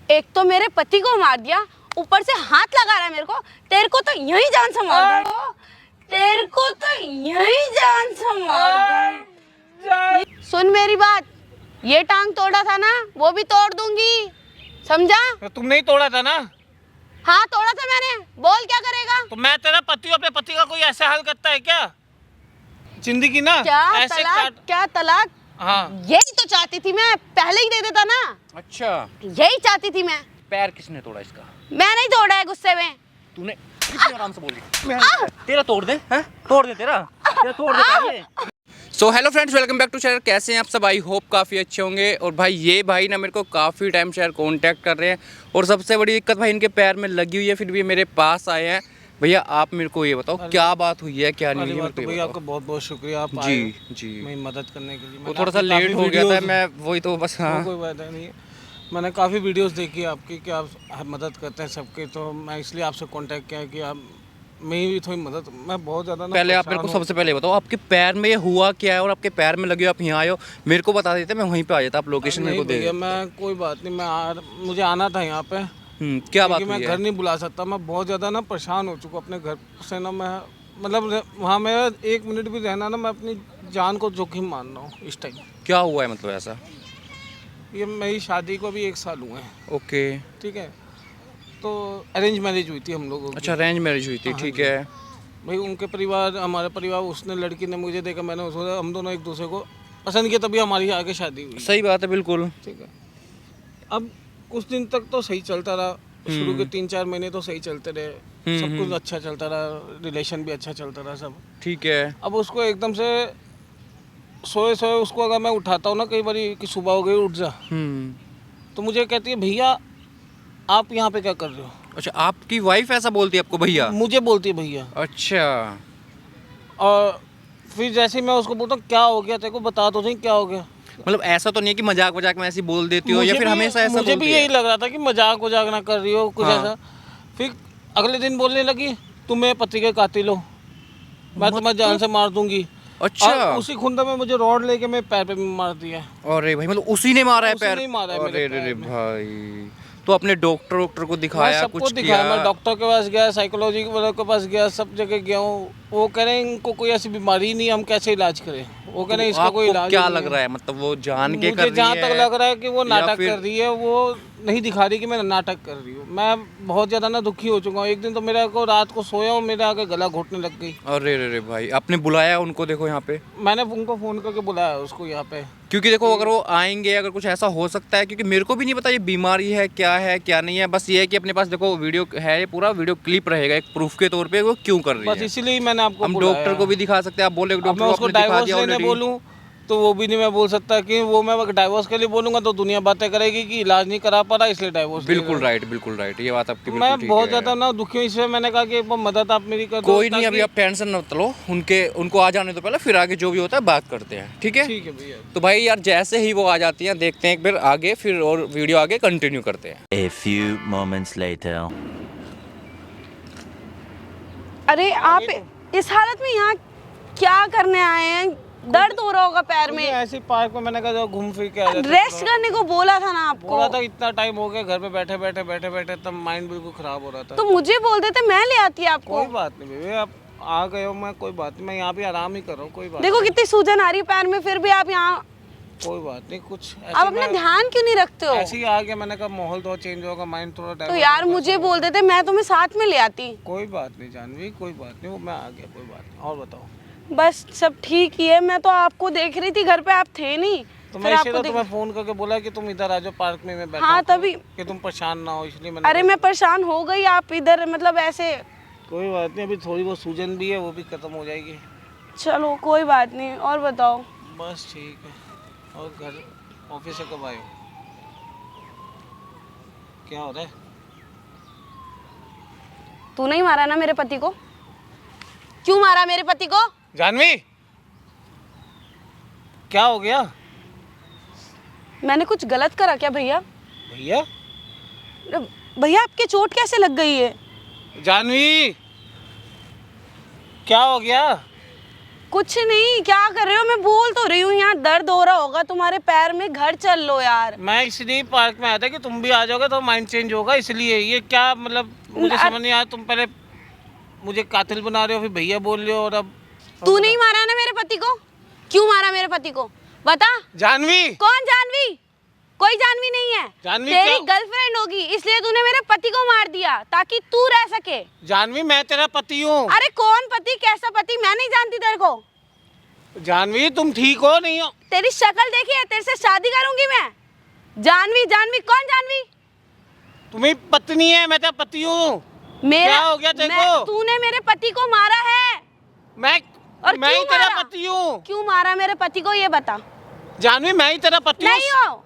एक तो मेरे पति को मार दिया, ऊपर से हाथ लगा रहा है मेरे को। तेरे को तो यही जान से मार दूंगा, तेरे को तो यही जान से मार दूंगा। सुन मेरी बात, ये टांग तोड़ा था ना, वो भी तोड़ दूंगी, समझा? तो तुमने ही तोड़ा था ना? हाँ तोड़ा था मैंने, बोल क्या करेगा? तो मैं तेरा पति हूँ, अपने पति का कोई ऐसा हाल करता है क्या? जिंदगी ना क्या ऐसे तलाक, क्या तलाक? हाँ यही तो चाहती थी मैं, पहले ही दे देता ना। अच्छा, यही चाहती थी मैं। पैर किसने तोड़ा इसका? मैं नहीं तोड़ा है गुस्से में। तूने कितनी आराम से बोली? तेरा तोड़ दे, हैं? तोड़ दे तेरा तोड़ दे पहले। So hello friends, welcome back to channel. कैसे हैं आप सब? आई होप काफ़ी अच्छे होंगे। और भाई ये भाई ना मेरे को काफ़ी टाइम से यार कॉन्टैक्ट कर रहे हैं, और सबसे बड़ी दिक्कत भाई इनके पैर में लगी हुई है, फिर भी मेरे पास आए हैं। भैया आप मेरे को ये बताओ क्या बात हुई है, क्या नहीं है? तो भैया आपका बहुत बहुत शुक्रिया, आप जी आए जी, मेरी मदद करने के लिए। वो थोड़ा सा लेट हो गया था, मैं वही तो बस। हाँ कोई बात नहीं है, मैंने काफ़ी वीडियोस देखी आपकी कि आप मदद करते हैं सबके, तो मैं इसलिए आपसे कांटेक्ट किया कि आप मेरी भी थोड़ी मदद। मैं बहुत ज़्यादा पहले आप मेरे को सबसे पहले बताओ आपके पैर में ये हुआ क्या है, और आपके पैर में लगे हो, आप यहाँ आए हो, मेरे को बता देते मैं वहीं पे आ जाता। आप लोकेशन मेरे को दे देते। मैं कोई बात नहीं, मुझे आना था यहाँ पे। क्या बात मैं घर नहीं बुला सकता, मैं बहुत ज़्यादा ना परेशान हो चुका अपने घर से ना। मैं मतलब वहाँ मेरा 1 मिनट भी रहना ना, मैं अपनी जान को जोखिम मान रहा हूँ इस टाइम। क्या हुआ है मतलब ऐसा? ये मेरी शादी को भी 1 साल हुए हैं। ओके, ठीक है, तो अरेंज मैरिज हुई थी हम लोगों की। अच्छा अरेंज मैरिज हुई थी, ठीक है भाई उनके परिवार हमारे परिवार, उसने लड़की ने मुझे देखा, मैंने उसको, हम दोनों एक दूसरे को पसंद किया, तभी हमारी आगे शादी हुई। सही बात है, बिल्कुल। ठीक है, अब कुछ दिन तक तो सही चलता रहा, शुरू के 3-4 महीने तो सही चलते रहे, सब कुछ अच्छा चलता रहा, रिलेशन भी अच्छा चलता रहा सब। ठीक है। अब उसको एकदम से सोए सोए उसको अगर मैं उठाता हूँ ना कई बार कि सुबह हो गई उठ जा, तो मुझे कहती है भैया आप यहाँ पे क्या कर रहे हो? अच्छा, आपकी वाइफ ऐसा बोलती है आपको भैया? मुझे बोलती है भैया। अच्छा, और फिर जैसे मैं उसको बोलता हूँ क्या हो गया तेरे को, बता तो सही क्या हो गया। मतलब ऐसा तो नहीं है कि मजाक वजाक में ऐसी बोल देती हो, या फिर हमेशा ऐसा मुझे भी बोलती है? यही लग रहा था कि मजाक वजाक ना कर रही हो कुछ हाँ। ऐसा। फिर अगले दिन बोलने लगी तुम मेरे पति के कातिल हो, मैं तुम्हें जान से मार दूंगी। अच्छा, और उसी खुंदा में मुझे रॉड लेके मेरे पैर पे भी मार दिया। अरे भाई मतलब उसी ने मारा है उसी पैर? ने ही मारा है मेरे अरे पैर में। भाई, तो अपने डॉक्टर को दिखाया, सबको कुछ दिखाया, किया? मैं डॉक्टर के पास गया, साइकोलॉजी वालों के पास गया, सब जगह गया हूँ। वो कह रहे हैं इनको कोई ऐसी बीमारी नहीं, हम कैसे इलाज करें। वो कह रहे हैं इसका कोई इलाज क्या नहीं लग रहा है, मतलब वो जान के कर मुझे रही जहाँ है तक लग रहा है कि वो नाटक फिर... कर रही है, वो नहीं दिखा रही कि मैं नाटक कर रही हूँ। मैं बहुत ज़्यादा ना दुखी हो चुका हूँ। एक दिन तो मेरे को रात को सोया हूँ, मेरे आगे गला घुटने लग गई। अरे भाई, आपने बुलाया उनको? देखो यहाँ पे मैंने उनको फ़ोन करके बुलाया उसको यहाँ पे, क्योंकि देखो अगर वो आएंगे, अगर कुछ ऐसा हो सकता है, क्योंकि मेरे को भी नहीं पता ये बीमारी है क्या नहीं है। बस ये है कि अपने पास देखो वीडियो है, ये पूरा वीडियो क्लिप रहेगा एक प्रूफ के तौर पे वो क्यों कर रही बस है। इसीलिए मैंने आपको हम डॉक्टर को भी दिखा सकते हैं, आप बोले डॉक्टर मैं को उसको आपने दिखा डाइवोर्स दिया लेने ऑलरेडी। बोलूँ तो वो भी नहीं मैं बोल सकता कि वो मैं डाइवोर्स के लिए बोलूँगा तो दुनिया बातें करेगी कि इलाज नहीं करा पा रहा इसलिए डाइवोर्स। बिल्कुल राइट, ये बात आपकी बिल्कुल मैं ठीक बहुत है। ज़्यादा ना दुखी हूँ, इसलिए मैंने कहा कि एक बार मदद आप मेरी कर दो। कोई नहीं, अभी आप टेंशन मत लो, उनको आ जाने तो पहले, फिर आगे जो भी होता है बात करते हैं, ठीक है? ठीक है भैया। तो भाई यार जैसे ही वो आ जाती हैं देखते हैं एक बार आगे, फिर और वीडियो आगे कंटिन्यू करते हैं। A few moments later. अरे आप इस हालत में यहाँ क्या करने आए हैं? दर्द हो रहा होगा पैर में। ऐसे पार्क में मैंने कहा घूम फिर के आ जाते। रेस्ट करने को बोला था ना आपको। बोला था इतना टाइम हो गया घर पे बैठे तब माइंड बिल्कुल खराब हो रहा था। तो मुझे बोल देते, मैं ले आती आपको। कोई बात नहीं बेबी, आप आ गए हो, मैं कोई बात नहीं, मैं यहाँ पे आराम ही कर रहा हूँ। कोई बात देखो कितनी सूजन आ रही है पैर में, फिर भी आप यहाँ। कोई बात नहीं, कुछ आप अपना ध्यान क्यों नहीं रखते हो? ऐसे ही आ गया, मैंने कहा माहौल थोड़ा चेंज होगा, माइंड थोड़ा तो डाइवर्ट यार होगा। मुझे बोल देते, मैं तुम्हें साथ में ले आती। कोई बात नहीं जानवी, कोई बात नहीं, वो मैं आ गया, कोई बात नहीं। और बताओ? बस सब ठीक ही है। मैं तो आपको देख रही थी घर पे, आप थे नहीं। तो मैं इसलिए तुम्हें फोन करके बोला कि तुम इधर आ जाओ पार्क में, मैं बैठा हाँ हूँ, तभी। कि तुम परेशान ना हो, इसलिए मैंने। अरे मैं परेशान हो गई, आप इधर मतलब ऐसे। कोई बात नहीं, अभी थोड़ी बहुत सूजन भी है, वो भी खत्म हो जाएगी। चलो कोई बात नहीं, और बताओ? बस ठीक है। और घर ऑफिस से कब आए हो? क्या हो रहा है? तू नहीं मारा ना मेरे पति को? क्यों मारा मेरे पति को? जानवी क्या हो गया? मैंने कुछ गलत करा क्या भैया? भैया? भैया आपके चोट कैसे लग गई है? जानवी क्या हो गया? कुछ नहीं, क्या कर रहे हो? मैं बोल तो रही हूँ, यहाँ दर्द हो रहा होगा तुम्हारे पैर में, घर चल लो यार। मैं इसलिए पार्क में आया था कि तुम भी आ जाओगे तो माइंड चेंज होगा, इसलिए। ये क्या मतलब मुझे समझ नहीं आया, तुम पहले मुझे कातिल बना रहे हो, फिर भैया बोल रहे हो, और अब तू नहीं मारा ना मेरे पति को? क्यों मारा मेरे पति को बता? जानवी। कौन जानवी? कोई जानवी नहीं है। जानवी तेरी क्या? गर्लफ्रेंड होगी, इसलिए तूने मेरे पति को मार दिया ताकि तू रह सके। जानवी मैं तेरा पति हूँ। अरे कौन पति, कैसा पति? मैं नहीं जानती तेरे को। जानवी तुम ठीक हो नहीं हो? तेरी शक्ल देखी है, तेरे से शादी करूंगी मैं। जानवी जानवी कौन जानवी? तुम्हें पत्नी है, मैं तेरा पति हूँ। मेरा क्या हो गया तेरे को? तूने मेरे पति को मारा है। मैं और ही क्यों तेरा मारा? पति हूँ। क्यों मारा मेरे पति को, ये बता। जानवी मैं ही तेरा पति हूँ। नहीं हो।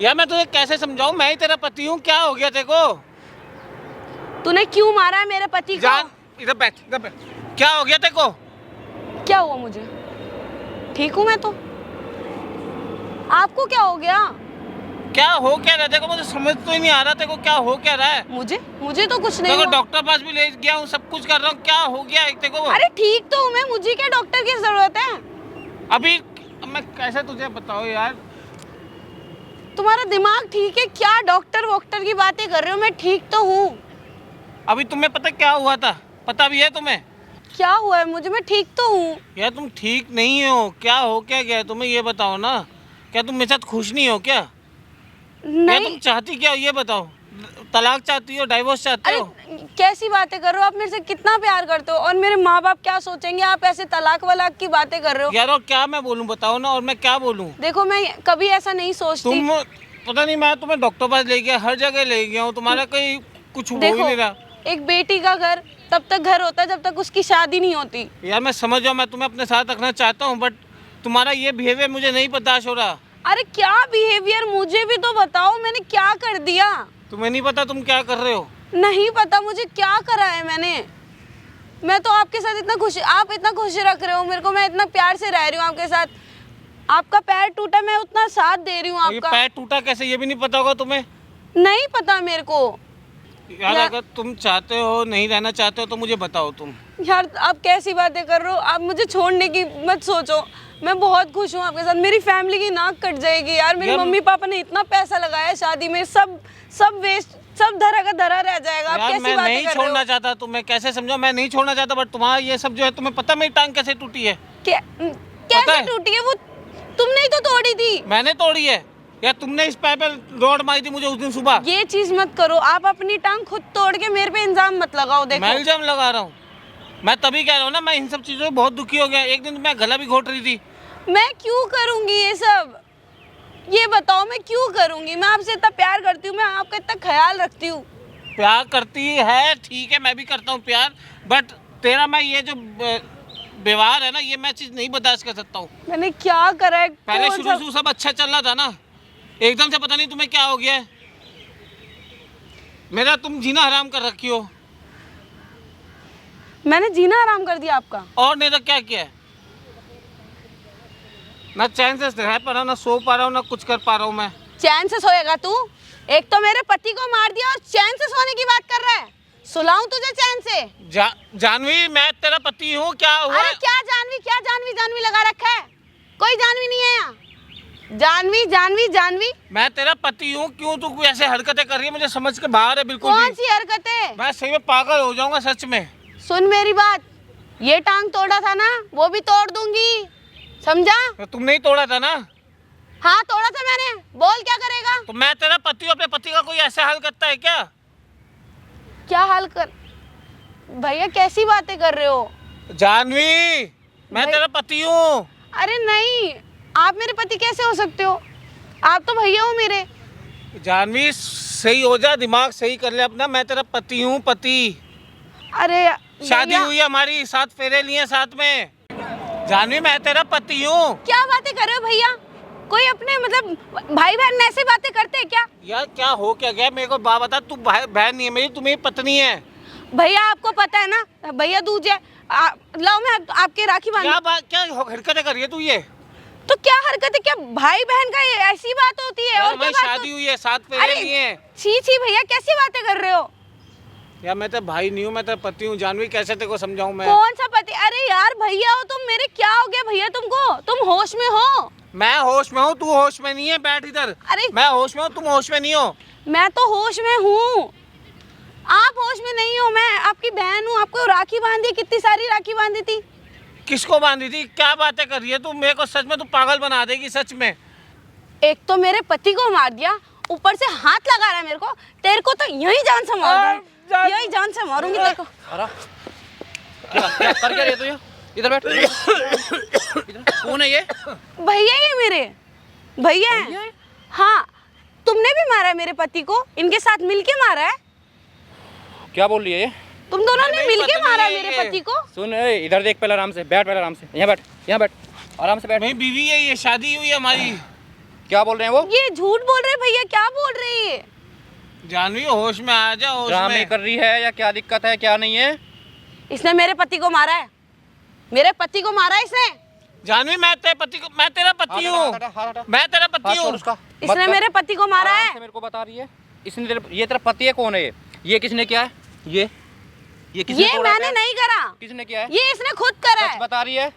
यार मैं तुझे कैसे समझाऊं, मैं ही तेरा पति हूँ। क्या हो गया तेरे को? तूने क्यों मारा है मेरे पति को? जान इधर बैठ, इधर बैठ। क्या हो गया तेरे को? क्या हुआ मुझे? ठीक हूँ मैं तो। आपको क्या हो गया? क्या हो क्या रहा है? देखो मुझे समझ तो ही नहीं आ रहा तेरे को क्या हो क्या रहा है। मुझे तो कुछ नहीं देखो हुआ। डॉक्टर पास भी ले गया हूँ, सब कुछ कर रहा हूँ, क्या हो गया है तेरे को? अरे ठीक तो हूँ मैं, मुझे क्या डॉक्टर की जरूरत है? अभी मैं कैसे तुझे बताओ यार। तुम्हारा दिमाग ठीक है क्या? डॉक्टर वॉक्टर की बातें कर रहे हो? मैं ठीक तो हूँ। अभी तुम्हें पता क्या हुआ था? पता भी है तुम्हें? क्या हुआ है मुझे? मैं ठीक तो हूँ। यार तुम ठीक नहीं हो, क्या हो क्या गया है? तुम्हें ये बताओ ना, क्या तुम मेरे साथ खुश नहीं हो क्या? या नहीं। तुम चाहती क्या हो ये बताओ? तलाक चाहती हो, डाइवोर्स चाहते अरे हो? कैसी बातें कर रहे हो आप? मेरे से कितना प्यार करते हो, और मेरे माँ बाप क्या सोचेंगे? आप ऐसे तलाक वलाक की बातें कर रहे हो। यार और क्या मैं बोलूं बताओ ना, और मैं क्या बोलूं? देखो मैं कभी ऐसा नहीं सोचती। तुम पता नहीं, मैं तुम्हें डॉक्टर पास ले गया, हर जगह ले गया हूँ, तुम्हारा कोई कुछ हो ही देखो नहीं रहा। एक बेटी का घर तब तक घर होता है जब तक उसकी शादी नहीं होती। यार मैं समझ जाऊँ, मैं तुम्हें अपने साथ रखना चाहता हूँ, बट तुम्हारा ये बिहेवियर मुझे नहीं बर्दाश्त हो रहा। अरे क्या बिहेवियर? मुझे भी तो बताओ, मैंने क्या कर दिया? तुम्हें नहीं पता तुम क्या कर रहे हो? नहीं पता मुझे क्या करा है मैंने। मैं तो आपके साथ इतना खुश, आप इतना खुश रख रहे हो मेरे को, मैं इतना प्यार से रह रही हूँ आपके साथ। आपका पैर टूटा, मैं उतना साथ दे रही हूँ और ये आपका। पैर टूटा कैसे, ये भी नहीं पता होगा तुम्हें? नहीं पता मेरे को। यार अगर तुम चाहते हो, नहीं रहना चाहते हो तो मुझे बताओ तुम। यार आप कैसी बातें कर रहे हो? आप मुझे छोड़ने की मत सोचो, मैं बहुत खुश हूँ आपके साथ। मेरी फैमिली की नाक कट जाएगी यार। मेरे मम्मी पापा ने इतना पैसा लगाया है शादी में, सब वेस्ट, सब धरा का धरा रह जाएगा। आप यार कैसी मैं बातें नहीं कर रहे छोड़ना हो? चाहता, तुम्हें कैसे समझाऊं? मैं नहीं छोड़ना चाहता, बट तुम्हारा ये सब जो है, तुम्हें पता मेरी टांग कैसे टूटी है? कैसे है? टूटी है वो? तुमने ही तो तोड़ी थी। मैंने तोड़ी है या तुमने इस पैर पे रोड मारी थी मुझे उस दिन सुबह? ये चीज मत करो, आप अपनी टांग खुद तोड़ के मेरे पे इल्जाम मत लगाओ। देखो मैं इल्जाम लगा रहा हूँ? मैं तभी कह रहा हूँ ना, मैं इन सब चीज़ों में बहुत दुखी हो गया। एक दिन मैं गला भी घोट रही थी। मैं क्यों करूंगी ये सब? ये बताओ मैं क्यों करूंगी? मैं आपसे इतना प्यार करती हूँ, मैं आपका इतना ख्याल रखती हूँ। प्यार करती है, ठीक है, मैं भी करता हूँ प्यार, बट तेरा मैं ये जो व्यवहार है ना, ये मैं चीज़ नहीं बर्दाश्त कर सकता हूँ। मैंने क्या करा है? पहले कौन शुरू सा- सब अच्छा चल रहा था ना, एकदम से पता नहीं तुम्हें क्या हो गया है। मेरा तुम जीना हराम कर रखी हो। मैंने जीना आराम कर दिया आपका? और नहीं तो क्या किया है? ना चैन से रह पा रहा हूँ, ना सो पा रहा हूँ, ना कुछ कर पा रहा हूँ मैं। चैन से सोएगा तू? एक तो मेरे पति को मार दिया और चैन से सोने की बात कर रहा है। सुलाऊं तुझे चैन से? जानवी मैं तेरा पति हूँ, क्या हुआ? अरे क्या जानवी, क्या जानवी जानवी लगा रखा है? कोई जानवी नहीं है यहाँ। जानवी जानवी जानवी मैं तेरा पति हूँ, क्यों तू कोई ऐसे हरकतें कर रही है? मुझे समझ के बाहर है बिल्कुल कौन भी। सी हरकतें? मैं सही में पागल हो जाऊंगा सच में। सुन मेरी बात, ये टांग तोड़ा था ना, वो भी तोड़ दूंगी, समझा? तो तुम नहीं तोड़ा था ना? हाँ तोड़ा था मैंने। बोल क्या करेगा? तो मैं तेरा पति हूँ, अपने पति का कोई ऐसा हाल करता है क्या? क्या हाल कर? भैया कैसी बातें कर रहे हो? जानवी मैं भाई- तेरा पति हूँ। अरे नहीं, आप मेरे पति कैसे हो सकते हो? आप तो भैया हो मेरे। जानवी सही हो जा, दिमाग सही कर ले अपना। मैं तेरा पति हूँ, पति। अरे शादी भैया, हुई है हमारी, 7 फेरे लिए साथ में। जानवी मैं तेरा पति हूँ। क्या बातें कर रहे हो भैया? कोई अपने मतलब भाई बहन ऐसे बातें करते हैं क्या? यार क्या हो क्या गया? मेरे को बात बता, तू बहन नहीं है मेरी, तू मेरी पत्नी है। भैया आपको पता है ना, भैया दूज है। लाओ मैं आपके राखी बांध। क्या हरकतें कर रही है तू ये? तो क्या हरकत है? क्या भाई बहन का ये ऐसी बात होती है? और क्या हमारी बात शादी हुई है, 7 फेरे अरे लिए हैं। छी छी भैया कैसी बातें कर रहे हो? यार मैं तेरा भाई नहीं हूँ, मैं तेरा पति हूँ। जानवी कैसे तेरे को समझाऊं मैं? कौन सा पति? अरे यार भैया हो तुम मेरे, क्या हो गया भैया तुमको? तुम होश में हो? मैं होश में हूँ, तू होश में नहीं है, बैठ इधर। अरे मैं होश में हूँ, तुम होश में नहीं हो। मैं तो होश में हूँ, आप होश में नहीं हो। मैं आपकी बहन हूँ, आपको राखी बांधी, कितनी सारी राखी बांधी थी। किसको बांधी थी? क्या बातें कर रही है तू? मेरे को सच में तू पागल बना देगी सच में। एक तो मेरे पति को मार दिया, ऊपर से हाथ लगा रहा है मेरे को। तेरे को तो यही जान से मार दूंगी, यही जान से मारूंगी तेरे को। अरे क्या कर क्या रही है तू? ये इधर बैठ। इधर कौन है ये? भैया ही है मेरे, भैया है। हाँ, तुमने भी मारा है मेरे पति को, इनके साथ मिलके मारा है। क्या बोल रही है ये? तुम दोनों ने नहीं मिलके पता मारा नहीं है मेरे ये। पति को। सुन इधर देख, पहले आराम से बैठ, पहले आराम से यहाँ बैठ, यहाँ बैठ, आराम से बैठ। मेरी बीवी है, ये शादी हुई है हमारी। क्या बोल रहे हैं वो? ये झूठ बोल रहे हैं भैया, क्या बोल रही है? जानवी होश में आ जा, होश ड्रामे में। कर रही है या क्या दिक्कत है, क्या नहीं है? इसने मेरे पति को मारा है, मेरे पति को मारा है इसने। जानवी मैं तेरे पति को, मैं तेरा पति हूँ, मैं तेरा पति हूँ। इसने मेरे पति को मारा है। मेरे को बता रही है इसने ये तेरा पति है? कौन है ये किसने किया है? ये किसने ये तोड़ा मैंने है? नहीं करा, किसने किया है? ये इसने खुद करा सच है। बता रही है?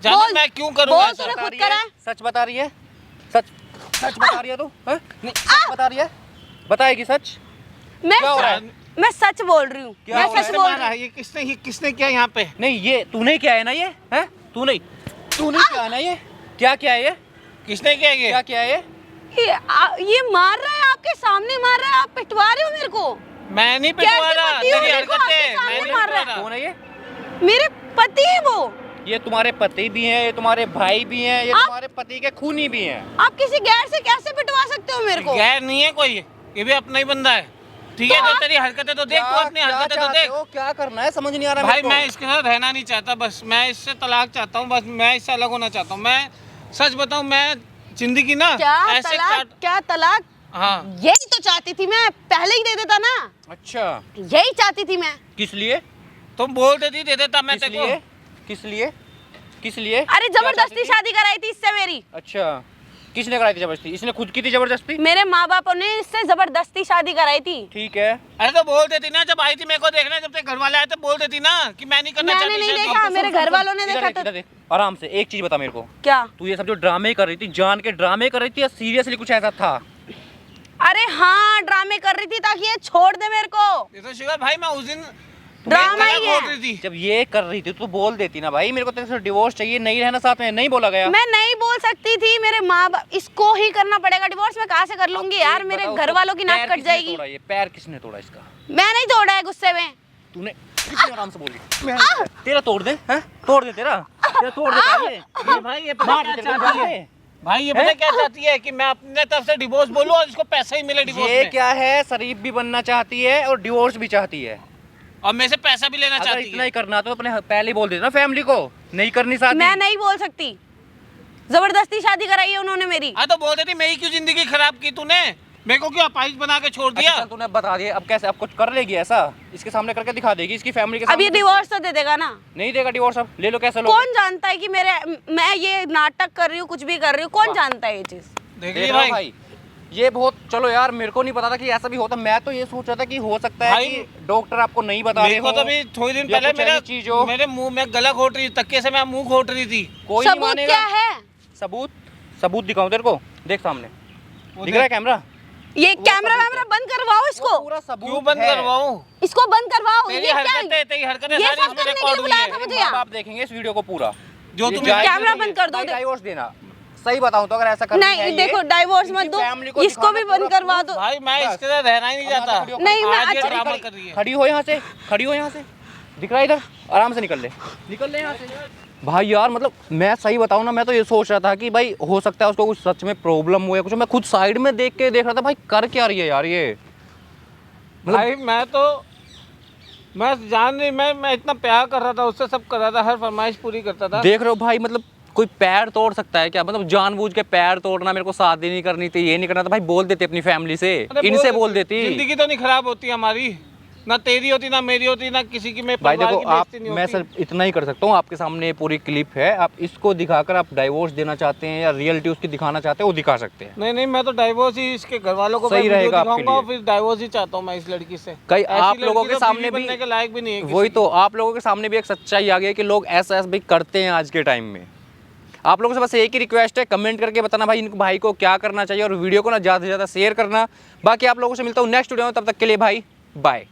जानवी बोल- मैं क्यों करूँगा बोल ऐसा? तूने बता खुद रही करा है? है। सच बता रही है? सच बता रही है तू? हैं? नहीं सच बता रही है? बताएगी सच? मैं क्या हो रहा है? मैं सच बोल रही हूँ, क्या मैं हो रहा सच है? बोल मारा रही है? ये किसने किया यहाँ पे? नहीं ये तूने किया है ना? ये है तूने किया है ना? ये क्या है? ये किसने किया ये? क्या किया है? ये हूँ। ये मार रहा है, आपके सामने मार रहा है, आप पिटवा रहे हो मेरे को। मैं नहीं कैसे पिटवा रहा, पति हो? तेरी देखो, हरकतें। आपके सामने मैं नहीं मार रहा पिटवा है। रहा। कौन है ये? मेरे पति है वो। ये तुम्हारे पति भी हैं, ये तुम्हारे भाई भी हैं, ये आप- तुम्हारे पति के खूनी भी हैं। आप किसी गैर से कैसे पिटवा सकते हो मेरे को? गैर नहीं है कोई, ये भी अपना ही बंदा है। ठीक है, तो तो तेरी हरकतें तो देख, तू अपनी क्या हरकतें तो चाहते देख। हो? क्या करना है समझ नहीं आ रहा भाई मेरे को। मैं इसके साथ रहना नहीं चाहता, बस मैं इससे तलाक चाहता हूँ, बस मैं इससे अलग होना चाहता हूँ। मैं सच बताऊँ, मैं जिंदगी ना क्या ऐसे तलाक? क्या तलाक? हाँ, यही तो चाहती थी मैं, पहले ही दे देता ना। अच्छा यही चाहती थी मैं। किस लिए? तुम बोल देती दे देता मैं किस तेरे लिए? को। किस लिए? किस लिए? अरे क्या जबरदस्ती चाहती थी? शादी कराई थी इससे मेरी। अच्छा किसने कराई थी जबरदस्ती? इसने खुद की थी जबरदस्ती? मेरे माँ बापों ने इससे जबरदस्ती शादी कराई थी। ठीक है। अरे तो बोल देती ना, जब आई थी मेरे को देखने, जब तेरे घर वाले आए थे, बोल देती ना कि मैं नहीं करना मैंने चाहती नहीं शादी। देखा, मेरे घर वालों ने इधर देखा देख, तो। इधर देख, आराम से एक चीज बता मेरे को, क्या? तू ये सब जो ड्रामे कर रही थी, जान के ड्रामे कर रही थी या सीरियसली कुछ ऐसा था? अरे हाँ, ड्रामे कर रही थी ताकि ये छोड़ दे मेरे को। ये तो शुगर भाई, मैं उस दिन ड्रामा मैं ही गलत है। बोल रही थी। जब ये कर रही थी तो बोल देती ना भाई, मेरे को तेरे से डिवोर्स चाहिए, नहीं रहना साथ में, नहीं बोला गया? मैं नहीं बोल सकती थी, मेरे माँ बाप, इसको ही करना पड़ेगा डिवोर्स। मैं कहाँ से कर लूंगी यार, मेरे बताओ, घर वालों की नाक पैर कट किसने जाएगी। तोड़ा? ये पैर किसने तोड़ा इसका? मैं नहीं तोड़ा है गुस्से में। तूने कितने आराम से बोली? तेरा तोड़ दे, हैं? तोड़ दे तेरा तोड़ दे क्या ये? भाई ये पता मार क्या दे तेरे को, चाहती मार है? दे। भाई ये पता क्या चाहती है कि मैं अपने तरफ से डिवोर्स बोलूं और इसको पैसा ही मिले डिवोर्स ये में। क्या है, शरीफ भी बनना चाहती है और डिवोर्स भी चाहती है। और मेरे से पैसा भी लेना अगर चाहती इतना है। ही करना तो अपने पहले ही बोल देना फैमिली को, नहीं करनी शादी। मैं नहीं बोल सकती, जबरदस्ती शादी कराई है उन्होंने मेरी। हाँ तो बोल देती, मेरी क्यों जिंदगी खराब की तूने? मेरे को क्यों अपाहिज बना के छोड़ दिया? अच्छा, चल तूने बता दिया, अब कैसे, अब कुछ कर लेगी ऐसा? इसके सामने करके दिखा देगी, इसकी फैमिली के अब ये सामने? डिवोर्स तो दे देगा ना। नहीं देगा डिवोर्स, अब ले लो, कैसे लो? कौन जानता है कि मैं ये नाटक कर रही हूँ, कुछ भी कर रही हूँ, कौन जानता है ये चीज? देख देख लिए रहा हूँ भाई, भाई, ये बहुत, चलो यार मेरे को नहीं पता था कि ऐसा भी होता। मैं तो ये सोच रहा था कि हो सकता है भाई, कि डॉक्टर आपको नहीं बता रहे मेरे को हो, तो भी थोड़ी दिन या पहले कुछ ऐसी चीज हो। मेरे मुंह में गला घोट रही, तक्के से मैं मुंह घोट रही थी। कोई नहीं सबूत मानेगा। क्या है? सबूत दिखाऊं तेरे को? देख सामने वो दिख रहा है कैमरा? ये वो कैमरा सबूत वैमरा है। बंद करवाओ इसको, वो पूरा सबूत क्यों बंद है। करवाऊं? इसको बंद करवाओ। तेरी ये क्या हरकतें ये सारी सब इसमें करने के रिकॉर्ड लिए हुई बुलाया है। था मुझे माँ यहाँ? बाप देखेंगे इस वीडियो को पूरा। जो ये तुम जायज कैमरा नहीं बंद है। कर दो। भाई, डाइवोर्स देना सही बताऊं तो, अगर ऐसा करनी है नहीं ये, देखो, डाइवोर्स मत इनकी दो, फैमिली को इसको भी दिखाना बंद पूरा करवा दो। भाई मैं बस। इसके साथ रहना ही नहीं चाहता। नहीं, मैं आज ये अच्छा- ड्रामा कर रही है। खड़ी हो यहाँ से, खड़ी हो यहाँ से, दिख रहा है इधर? आराम से निकल ले यहाँ से। भाई यार मतलब मैं सही बताऊं ना, मैं तो ये सोच रहा था कि भाई हो सकता है उसको कुछ सच में प्रॉब्लम हुआ है कुछ। मैं खुद साइड में देख रहा था भाई कर क्या रही है यार ये। भाई मैं जान नहीं, मैं इतना प्यार कर रहा था उससे, सब कर रहा था, हर फरमाइश पूरी करता था। देख रहे हो भाई, मतलब कोई पैर तोड़ सकता है क्या? मतलब जानबूझ के पैर तोड़ना, मेरे को शादी नहीं करनी थी, ये नहीं करना था, भाई बोल देती अपनी फैमिली से, अरे इनसे बोल देती। जिंदगी तो नहीं खराब होती हमारी। ना तेरी होती ना मेरी होती ना किसी की, मैं भाई परिवार देखो की आप, बेइज्जती नहीं मैं होती। सिर्फ इतना ही कर सकता हूँ, आपके सामने पूरी क्लिप है, आप इसको दिखाकर आप डाइवोर्स देना चाहते हैं या रियलिटी उसकी दिखाना चाहते हैं वो दिखा सकते हैं। नहीं नहीं, मैं तो डाइवोर्स ही इसके घर वालों को सही मैं वीडियो रहेगा आपके दिखाऊंगा और लिए। फिर डाइवोर्स ही चाहता हूँ मैं इस लड़की से। कई ऐसी आप लोगों लड़की के तो सामने बीवी भी बनने के लायक भी नहीं है वही किसी तो, आप लोगों के सामने भी एक सच्चाई आ गई है कि लोग ऐसा ऐसा भी करते हैं आज के टाइम में। आप लोगों से बस एक ही रिक्वेस्ट है, कमेंट करके बताना भाई इन भाई को क्या करना चाहिए, और वीडियो को ना ज़्यादा से ज़्यादा शेयर करना। बाकी आप लोगों से मिलता हूँ नेक्स्ट वीडियो में, तब तक के लिए भाई बाय।